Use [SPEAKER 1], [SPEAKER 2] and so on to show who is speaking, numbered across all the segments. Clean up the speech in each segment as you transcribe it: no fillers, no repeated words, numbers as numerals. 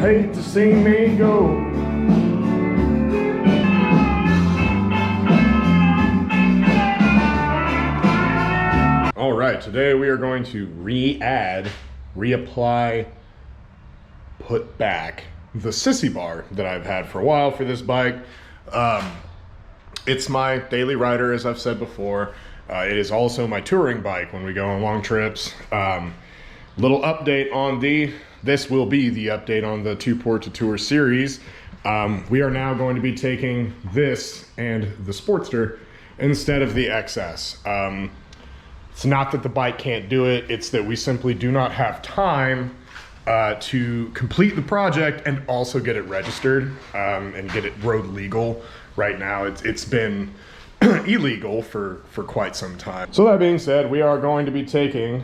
[SPEAKER 1] hate to see me go. All right, today we are going to reapply, put back the Sissy Bar that I've had for a while for this bike. It's my daily rider, as I've said before. It is also my touring bike when we go on long trips. Little update on this will be the update on the Port to Tour series. We are now going to be taking this and the Sportster instead of the XS. It's not that the bike can't do it, it's that we simply do not have time to complete the project and also get it registered and get it road legal. Right now it's been illegal for quite some time. So that being said, we are going to be taking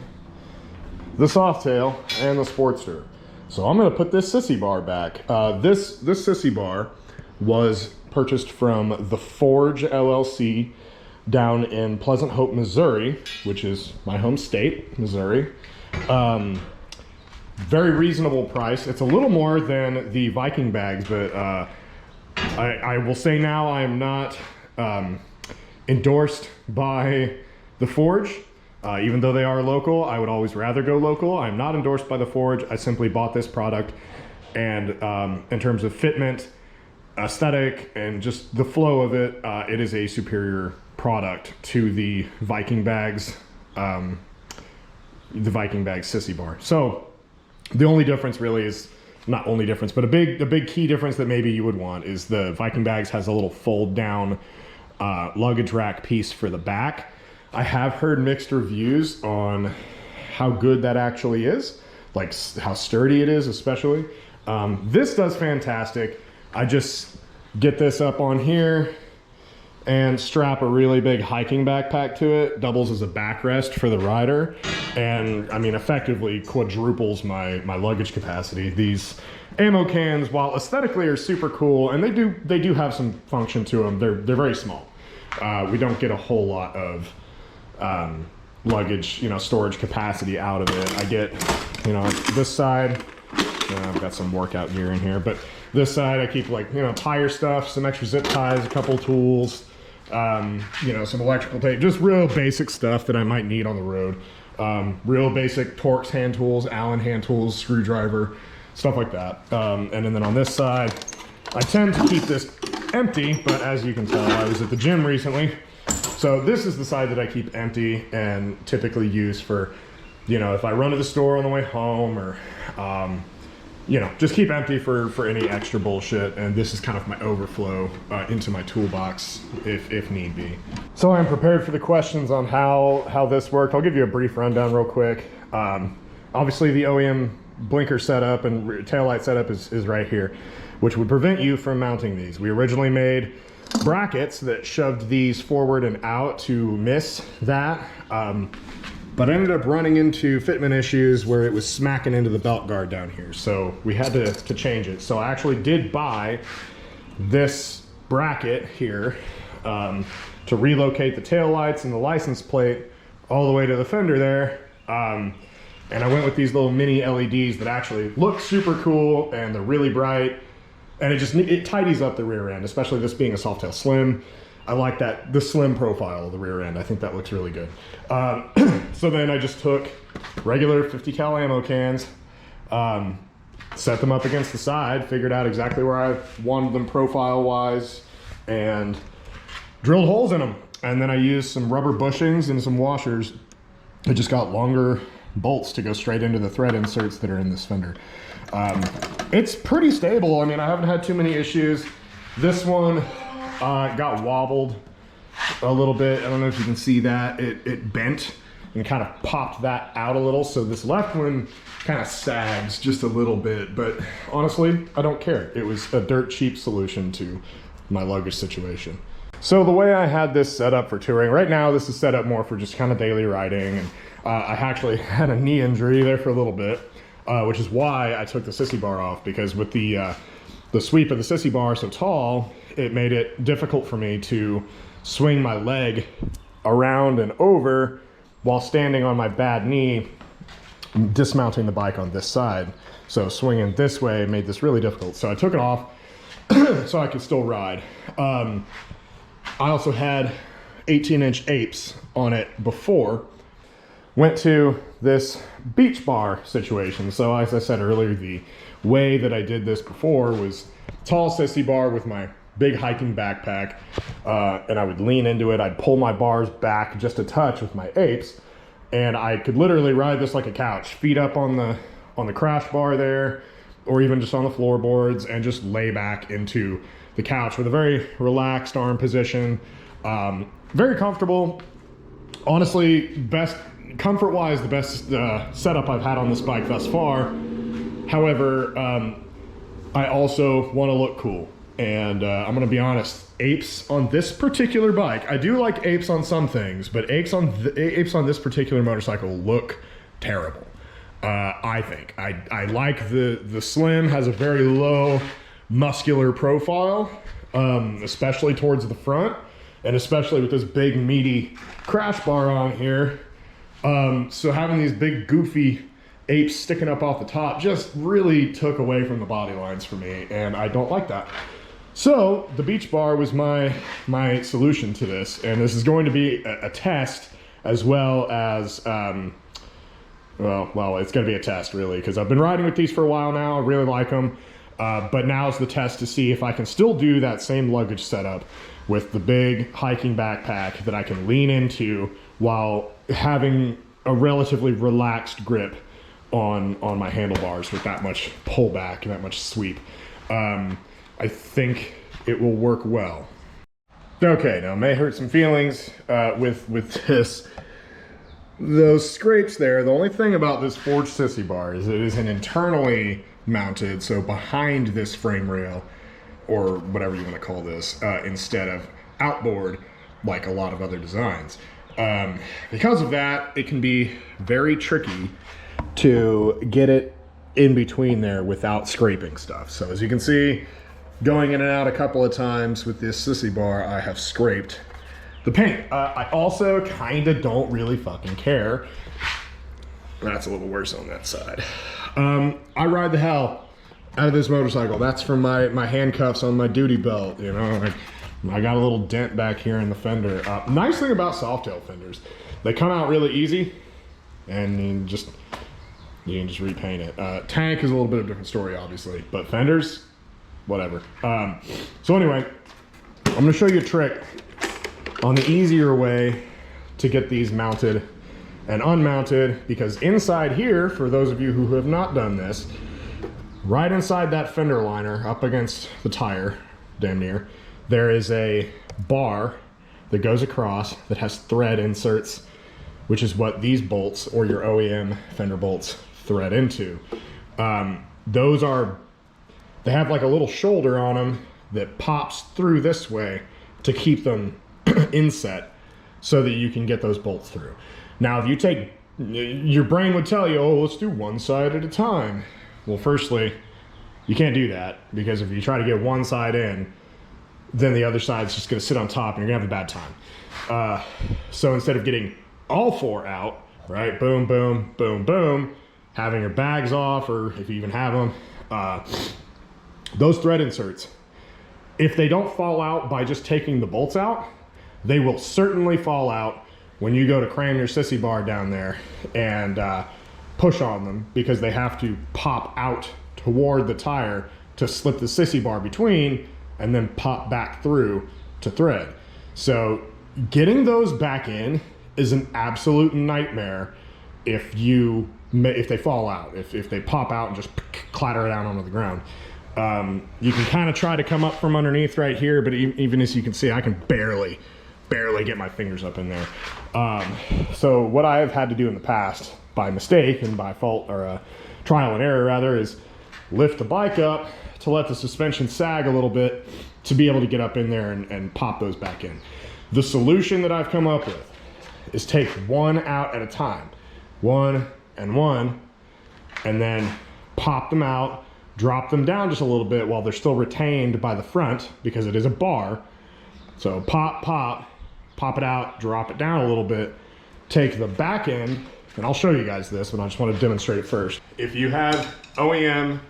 [SPEAKER 1] the Softail and the Sportster. So I'm going to put this Sissy Bar back. This Sissy Bar was purchased from the Forge LLC down in Pleasant Hope, Missouri, which is my home state, Missouri. Very reasonable price. It's a little more than the Viking bags, but I will say now I am not endorsed by the Forge. Even though they are local, I would always rather go local. I'm not endorsed by the Forge. I simply bought this product, and in terms of fitment, aesthetic, and just the flow of it, it is a superior product to the Viking bags, Sissy Bar. So the only difference really is, not only difference, but a big key difference that maybe you would want is the Viking bags has a little fold down luggage rack piece for the back. I have heard mixed reviews on how good that actually is, like how sturdy it is especially. This does fantastic. I just get this up on here and strap a really big hiking backpack to it. Doubles as a backrest for the rider, and I mean effectively quadruples my luggage capacity. These ammo cans, while aesthetically are super cool, and they do have some function to them, they're very small. We don't get a whole lot of luggage, storage capacity out of it. I get, this side, I've got some workout gear in here, but this side I keep like, tire stuff, some extra zip ties, a couple tools, some electrical tape, just real basic stuff that I might need on the road. Real basic Torx hand tools, Allen hand tools, screwdriver, stuff like that. And then on this side, I tend to keep this empty, but as you can tell, I was at the gym recently. So this is the side that I keep empty and typically use for, if I run to the store on the way home, or, just keep empty for any extra bullshit. And this is kind of my overflow into my toolbox if need be. So I'm prepared for the questions on how this worked. I'll give you a brief rundown real quick. Obviously the OEM blinker setup and taillight setup is right here, which would prevent you from mounting these. We originally made brackets that shoved these forward and out to miss that, but I ended up running into fitment issues where it was smacking into the belt guard down here, so we had to change it. So I actually did buy this bracket here to relocate the tail lights and the license plate all the way to the fender there, and I went with these little mini LEDs that actually look super cool, and they're really bright. And it tidies up the rear end, especially this being a Softail Slim. I like the slim profile of the rear end. I think that looks really good. So then I just took regular 50 cal ammo cans, set them up against the side, figured out exactly where I wanted them profile wise, and drilled holes in them. And then I used some rubber bushings and some washers. I just got longer bolts to go straight into the thread inserts that are in this fender. It's pretty stable. I mean, I haven't had too many issues. This one got wobbled a little bit. I don't know if you can see that. It bent and kind of popped that out a little. So this left one kind of sags just a little bit, but honestly, I don't care. It was a dirt cheap solution to my luggage situation. So the way I had this set up for touring, right now this is set up more for just kind of daily riding, and I actually had a knee injury there for a little bit. Which is why I took the Sissy Bar off, because with the sweep of the Sissy Bar so tall, it made it difficult for me to swing my leg around and over while standing on my bad knee dismounting the bike on this side. So swinging this way made this really difficult. So I took it off so I could still ride. I also had 18-inch apes on it before. Went to this beach bar situation. So as I said earlier, the way that I did this before was tall sissy bar with my big hiking backpack, and I would lean into it. I'd pull my bars back just a touch with my apes, and I could literally ride this like a couch, feet up on the crash bar there, or even just on the floorboards, and just lay back into the couch with a very relaxed arm position. Very comfortable. Honestly, best comfort-wise, the best setup I've had on this bike thus far. However, I also want to look cool, and I'm gonna be honest, apes on this particular bike, I do like apes on some things, but apes on this particular motorcycle look terrible. I think I like the Slim has a very low muscular profile, especially towards the front, and especially with this big meaty crash bar on here. So having these big goofy apes sticking up off the top just really took away from the body lines for me, and I don't like that. So the beach bar was my solution to this, and this is going to be a test as well as well, it's going to be a test really, because I've been riding with these for a while now. I really like them, but now's the test to see if I can still do that same luggage setup with the big hiking backpack that I can lean into while having a relatively relaxed grip on my handlebars with that much pullback and that much sweep. I think it will work well. Okay, now may hurt some feelings with this. Those scrapes there, the only thing about this Forge Sissy Bar is it is an internally mounted, so behind this frame rail, or whatever you want to call this, instead of outboard like a lot of other designs. Because of that, it can be very tricky to get it in between there without scraping stuff. So as you can see, going in and out a couple of times with this Sissy Bar, I have scraped the paint. I also kind of don't really fucking care. That's a little worse on that side. I ride the hell out of this motorcycle. That's from my handcuffs on my duty belt, you know. I got a little dent back here in the fender. Nice thing about Softail fenders, they come out really easy, and you can just repaint it. Tank is a little bit of a different story, obviously, but fenders, whatever. So anyway, I'm gonna show you a trick on the easier way to get these mounted and unmounted, because inside here, for those of you who have not done this, right inside that fender liner up against the tire, damn near, there is a bar that goes across that has thread inserts, which is what these bolts or your OEM fender bolts thread into. They have like a little shoulder on them that pops through this way to keep them inset so that you can get those bolts through. Now, if you take, your brain would tell you, oh, let's do one side at a time. Well, firstly, you can't do that, because if you try to get one side in, then the other side's just gonna sit on top and you're gonna have a bad time. So instead of getting all four out, right, boom, boom, boom, boom, having your bags off, or if you even have them, those thread inserts, if they don't fall out by just taking the bolts out, they will certainly fall out when you go to cram your Sissy Bar down there and push on them, because they have to pop out toward the tire to slip the Sissy Bar between and then pop back through to thread. So getting those back in is an absolute nightmare if they fall out, if they pop out and just clatter down onto the ground. You can kind of try to come up from underneath right here, but even as you can see, I can barely get my fingers up in there. So what I have had to do in the past, by mistake and by fault, or trial and error rather, is lift the bike up to let the suspension sag a little bit to be able to get up in there and pop those back in. The solution that I've come up with is take one out at a time, one, and then pop them out, drop them down just a little bit while they're still retained by the front, because it is a bar. So pop it out, drop it down a little bit, take the back end and I'll show you guys this, but I just want to demonstrate it first. If you have OEM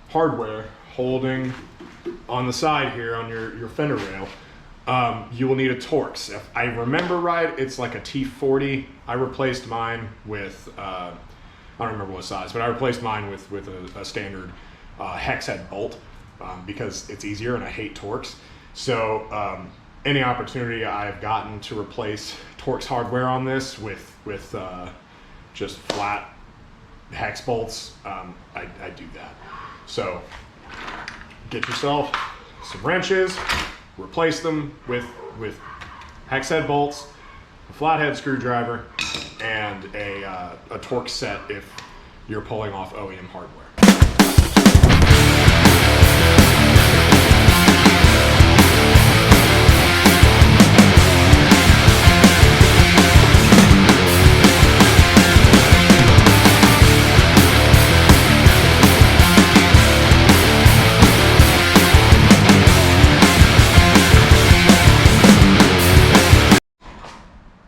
[SPEAKER 1] hardware holding on the side here on your fender rail, you will need a Torx. If I remember right, it's like a T40. I replaced mine with, I don't remember what size, but I replaced mine with a standard hex head bolt because it's easier and I hate Torx. So any opportunity I've gotten to replace Torx hardware on this with just flat hex bolts, I do that. So get yourself some wrenches, replace them with hex head bolts, a flathead screwdriver, and a Torx set if you're pulling off OEM hardware.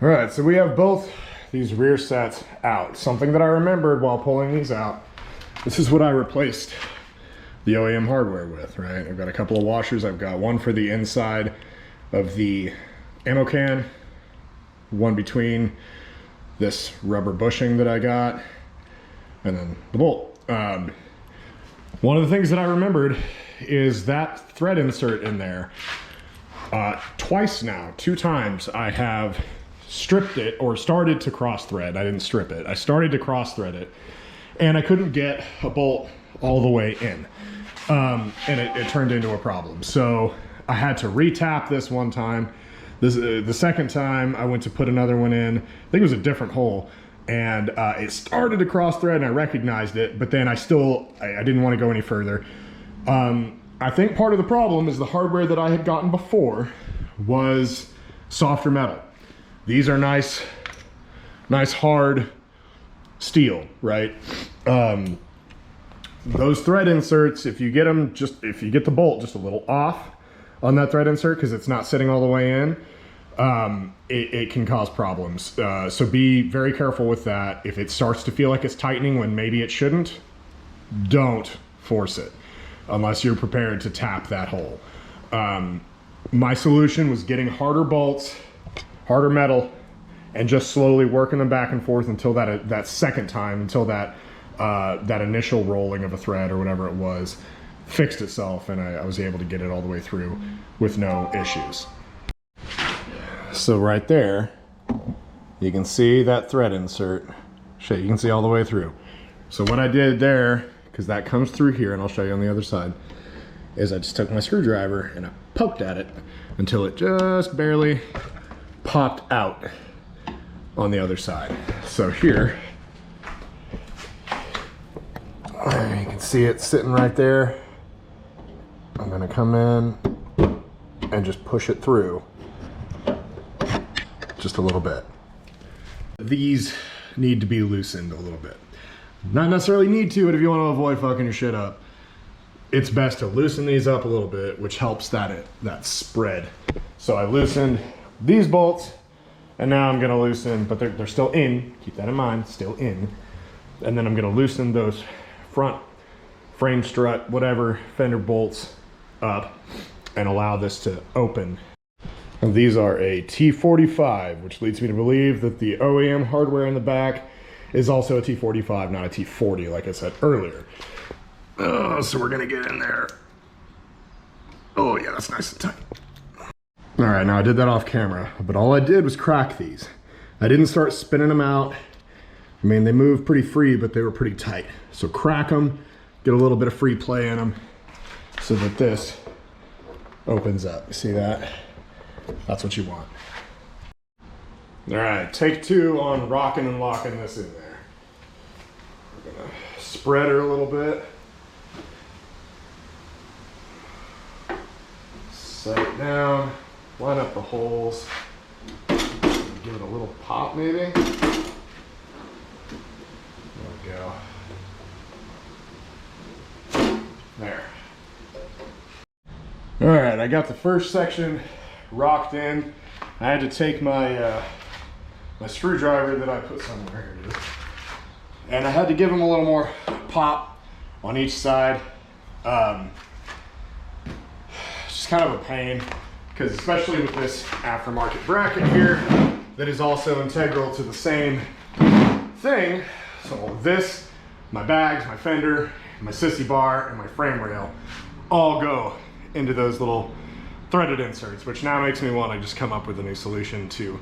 [SPEAKER 1] All right, so we have both these rear sets out. Something that I remembered while pulling these out, this is what I replaced the OEM hardware with, right? I've got a couple of washers. I've got one for the inside of the ammo can, one between this rubber bushing that I got, and then the bolt. One of the things that I remembered is that thread insert in there. Twice now, 2 times, I have stripped it or started to cross thread. I didn't strip it. I started to cross thread it, and I couldn't get a bolt all the way in, and it turned into a problem. So I had to re-tap this one time. The second time I went to put another one in, I think it was a different hole, and it started to cross thread, and I recognized it, but then I didn't want to go any further. I think part of the problem is the hardware that I had gotten before was softer metal. These are nice hard steel, right? Those thread inserts, if you get the bolt just a little off on that thread insert because it's not sitting all the way in, it can cause problems. So be very careful with that. If it starts to feel like it's tightening when maybe it shouldn't, don't force it unless you're prepared to tap that hole. My solution was getting harder bolts, harder metal, and just slowly working them back and forth until that second time, until that initial rolling of a thread or whatever it was fixed itself, and I was able to get it all the way through with no issues. So right there, you can see that thread insert. Shit, you can see all the way through. So what I did there, because that comes through here, and I'll show you on the other side, is I just took my screwdriver and I poked at it until it just barely popped out on the other side. So here, you can see it sitting right there. I'm gonna come in and just push it through just a little bit. These need to be loosened a little bit. Not necessarily need to, but if you want to avoid fucking your shit up, it's best to loosen these up a little bit, which helps that spread. So I loosened these bolts, and now I'm gonna loosen, but they're still in, keep that in mind, still in. And then I'm gonna loosen those front frame strut, whatever, fender bolts up and allow this to open. And these are a T45, which leads me to believe that the OEM hardware in the back is also a T45, not a T40, like I said earlier. So we're gonna get in there. Oh yeah, that's nice and tight. All right, now I did that off camera, but all I did was crack these. I didn't start spinning them out. I mean, they move pretty free, but they were pretty tight. So crack them, get a little bit of free play in them so that this opens up. You see that? That's what you want. All right, take 2 on rocking and locking this in there. We're gonna spread her a little bit. Set it down, line up the holes, give it a little pop maybe. There we go. There. All right, I got the first section rocked in. I had to take my my screwdriver that I put somewhere. Here it is. And I had to give them a little more pop on each side. It's just kind of a pain, because especially with this aftermarket bracket here that is also integral to the same thing. So this, my bags, my fender, my Sissy Bar, and my frame rail all go into those little threaded inserts, which now makes me want to just come up with a new solution to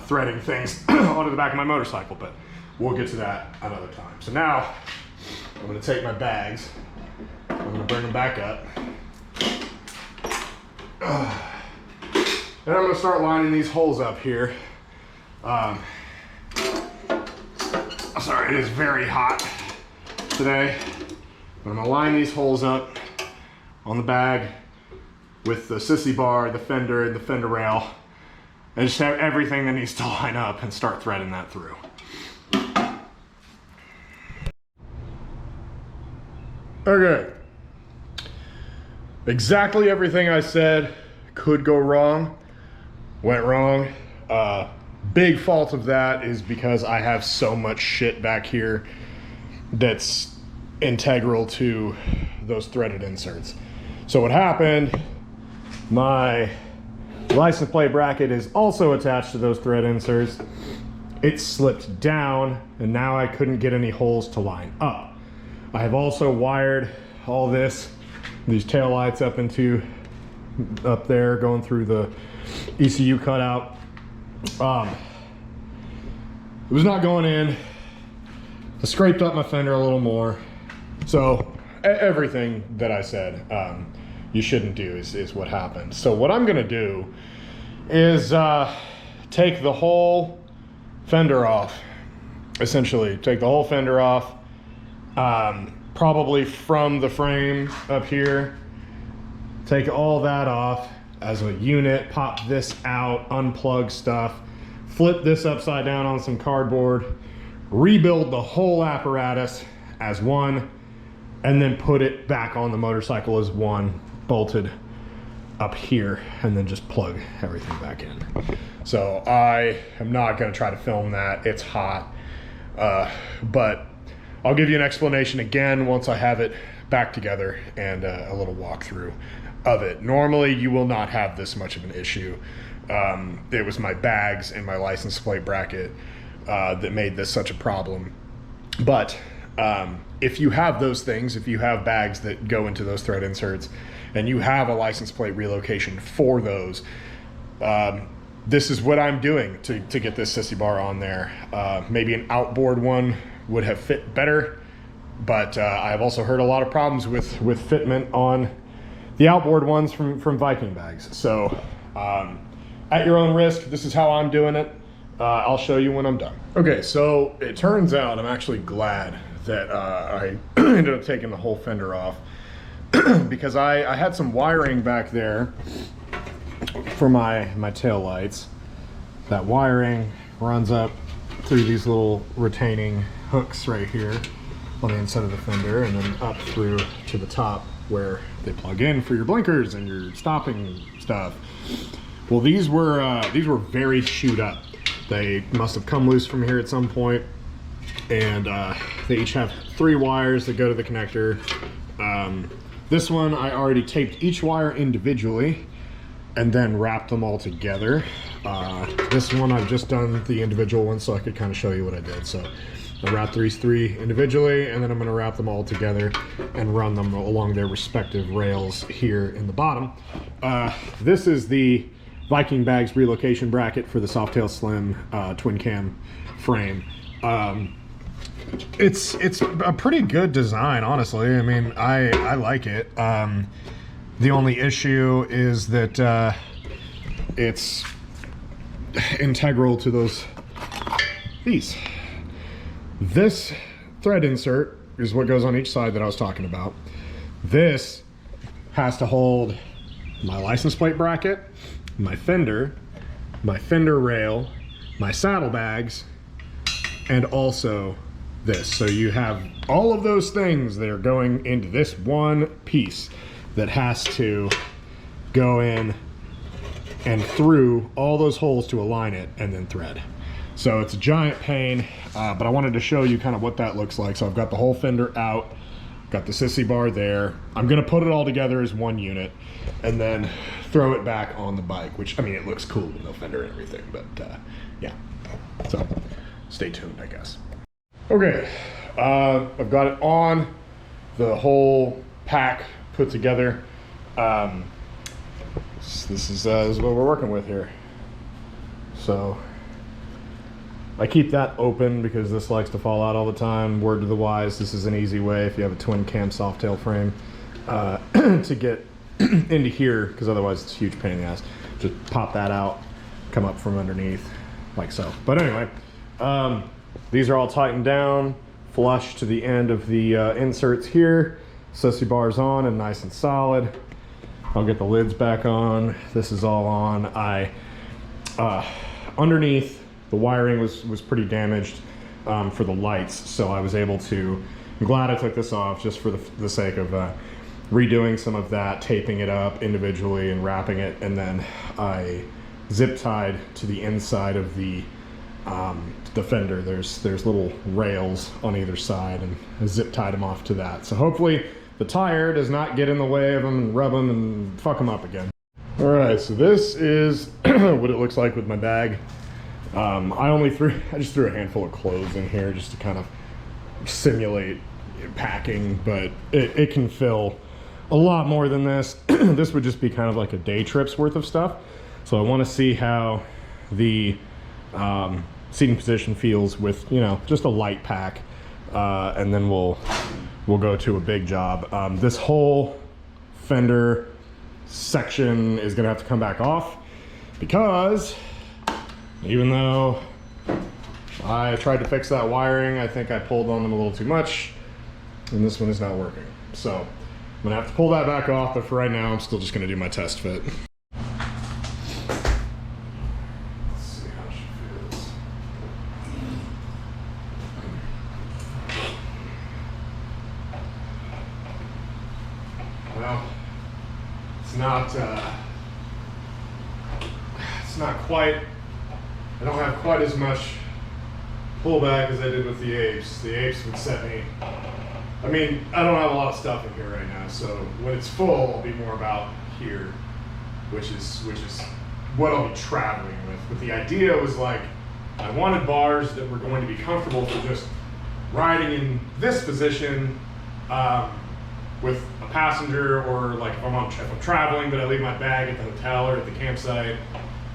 [SPEAKER 1] threading things onto the back of my motorcycle, but we'll get to that another time. So now I'm going to take my bags, I'm going to bring them back up, and I'm going to start lining these holes up here. Sorry, it is very hot today, but I'm going to line these holes up on the bag with the Sissy Bar, the fender, and the fender rail, and just have everything that needs to line up and start threading that through. Okay. Exactly everything I said could go wrong, went wrong. Big fault of that is because I have so much shit back here that's integral to those threaded inserts. So what happened, my license plate bracket is also attached to those thread inserts. It slipped down and now I couldn't get any holes to line up. I have also wired all these tail lights up there, going through the ECU cutout. It was not going in. I scraped up my fender a little more. So everything that I said you shouldn't do is what happened. So what I'm gonna do is take the whole fender off. Essentially, take the whole fender off, probably from the frame up here. Take all that off as a unit, pop this out, unplug stuff, flip this upside down on some cardboard, rebuild the whole apparatus as one, and then put it back on the motorcycle as one, bolted up here, and then just plug everything back in. So I am not going to try to film that. It's hot, but I'll give you an explanation again once I have it back together and a little walkthrough of it. Normally you will not have this much of an issue. It was my bags and my license plate bracket that made this such a problem. But if you have those things, if you have bags that go into those thread inserts and you have a license plate relocation for those, this is what I'm doing to get this Sissy Bar on there. Maybe an outboard one would have fit better, but I've also heard a lot of problems with fitment on the outboard ones from Viking bags. So at your own risk, this is how I'm doing it. I'll show you when I'm done. Okay, so it turns out I'm actually glad that I ended up taking the whole fender off because I had some wiring back there for my tail lights. That wiring runs up through these little retaining hooks right here on the inside of the fender, and then up through to the top where they plug in for your blinkers and your stopping stuff. Well, these were very chewed up. They must have come loose from here at some point, and they each have 3 wires that go to the connector. This one I already taped each wire individually and then wrapped them all together. This one I've just done the individual ones so I could kind of show you what I did. So I wrapped these 3 individually, and then I'm going to wrap them all together and run them along their respective rails here in the bottom. This is the Viking bags relocation bracket for the Softail Slim twin cam frame. It's a pretty good design, honestly. I mean, I like it. The only issue is that it's integral to these. This thread insert is what goes on each side that I was talking about. This has to hold my license plate bracket, my fender rail, my saddlebags, and also this. So you have all of those things that are going into this one piece that has to go in and through all those holes to align it and then thread. So it's a giant pain. but I wanted to show you kind of what that looks like. So I've got the whole fender out, got the Sissy Bar there. I'm gonna put it all together as one unit and then throw it back on the bike, which, I mean, it looks cool with no fender and everything, but yeah. So stay tuned, I guess. Okay, I've got it on, the whole pack put together. This is what we're working with here. So I keep that open because this likes to fall out all the time. Word to the wise, this is an easy way if you have a twin cam Softail frame to get into here, because otherwise it's a huge pain in the ass. Just pop that out, come up from underneath like so. But anyway, these are all tightened down, flush to the end of the inserts here. Sissy Bar's on and nice and solid. I'll get the lids back on. This is all on. Underneath, the wiring was pretty damaged for the lights, so I was able to, I'm glad I took this off just for the sake of redoing some of that, taping it up individually and wrapping it, and then I zip tied to the inside of the fender. There's little rails on either side, and I zip tied them off to that. So hopefully the tire does not get in the way of them and rub them and fuck them up again. All right, so this is what it looks like with my bag. I just threw a handful of clothes in here just to kind of simulate packing, but it can fill a lot more than this. This would just be kind of like a day trip's worth of stuff. So I want to see how the seating position feels with, you know, just a light pack, and then we'll go to a big job. This whole fender section is gonna have to come back off because even though I tried to fix that wiring, I think I pulled on them a little too much, and this one is not working. So I'm gonna have to pull that back off, but for right now, I'm still just gonna do my test fit. Let's see how she feels. Well, it's not quite, I don't have quite as much pullback as I did with the apes. The apes would set me, I mean, I don't have a lot of stuff in here right now, so when it's full, I'll be more about here, which is what I'll be traveling with. But the idea was like, I wanted bars that were going to be comfortable for just riding in this position, with a passenger, or like if I'm traveling but I leave my bag at the hotel or at the campsite.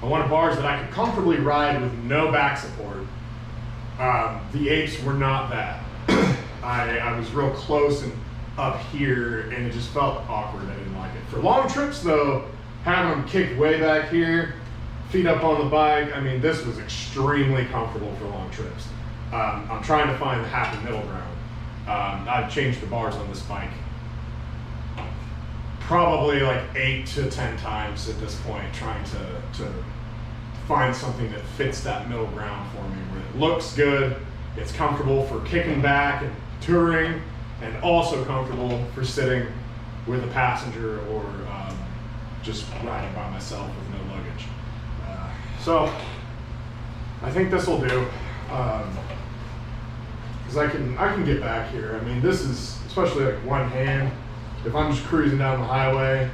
[SPEAKER 1] I wanted bars that I could comfortably ride with no back support. The apes were not that. I was real close and up here, and it just felt awkward. I didn't like it. For long trips though, having them kicked way back here, feet up on the bike, I mean, this was extremely comfortable for long trips. I'm trying to find the happy middle ground. I've changed the bars on this bike probably like 8 to 10 times at this point, trying to find something that fits that middle ground for me, where it looks good, it's comfortable for kicking back and touring, and also comfortable for sitting with a passenger or just riding by myself with no luggage. So I think this will do, because I can get back here. I mean, this is, especially like one hand, if I'm just cruising down the highway,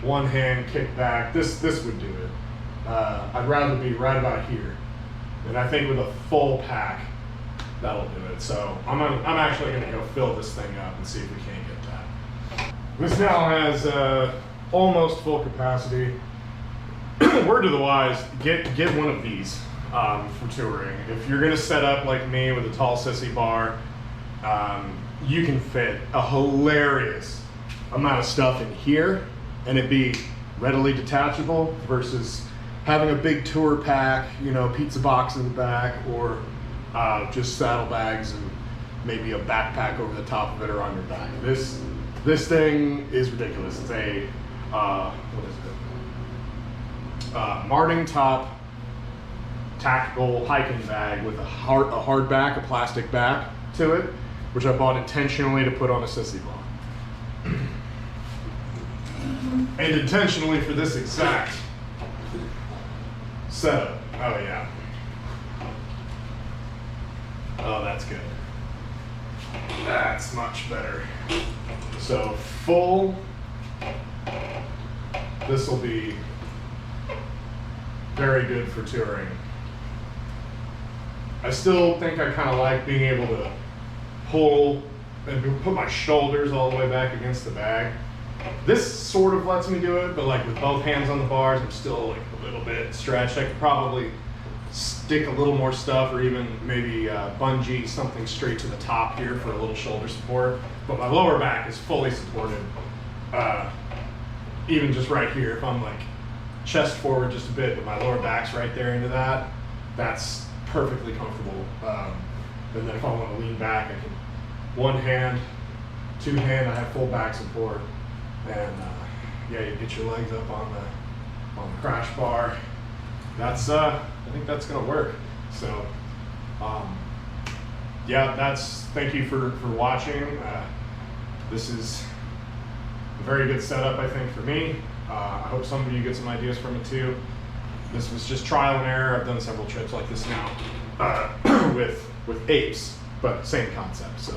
[SPEAKER 1] one hand kick back, this would do it. I'd rather be right about here. And I think with a full pack, that'll do it. So I'm actually gonna go fill this thing up and see if we can't get that. This now has almost full capacity. Word to the wise, get one of these for touring. If you're gonna set up like me with a tall Sissy Bar, you can fit a hilarious amount of stuff in here and it be readily detachable versus having a big tour pack, you know, pizza box in the back, or just saddlebags and maybe a backpack over the top of it or on your back. This thing is ridiculous. It's a what is it? Marting top tactical hiking bag with a hard back, a plastic back to it, which I bought intentionally to put on a Sissy Bar. And intentionally for this exact setup. Oh yeah. Oh, that's good. That's much better. So full, this will be very good for touring. I still think I kind of like being able to pull and put my shoulders all the way back against the bag. This sort of lets me do it, but like with both hands on the bars, I'm still like a little bit stretched. I could probably stick a little more stuff, or even maybe bungee something straight to the top here for a little shoulder support. But my lower back is fully supported. Even just right here, if I'm like chest forward just a bit, but my lower back's right there into that, that's perfectly comfortable. And then if I want to lean back, I can one hand, two hand, I have full back support. And yeah, you get your legs up on the crash bar. That's I think that's gonna work. So yeah, thank you for watching. This is a very good setup, I think, for me. I hope some of you get some ideas from it too. This was just trial and error. I've done several trips like this now with apes, but same concept. So.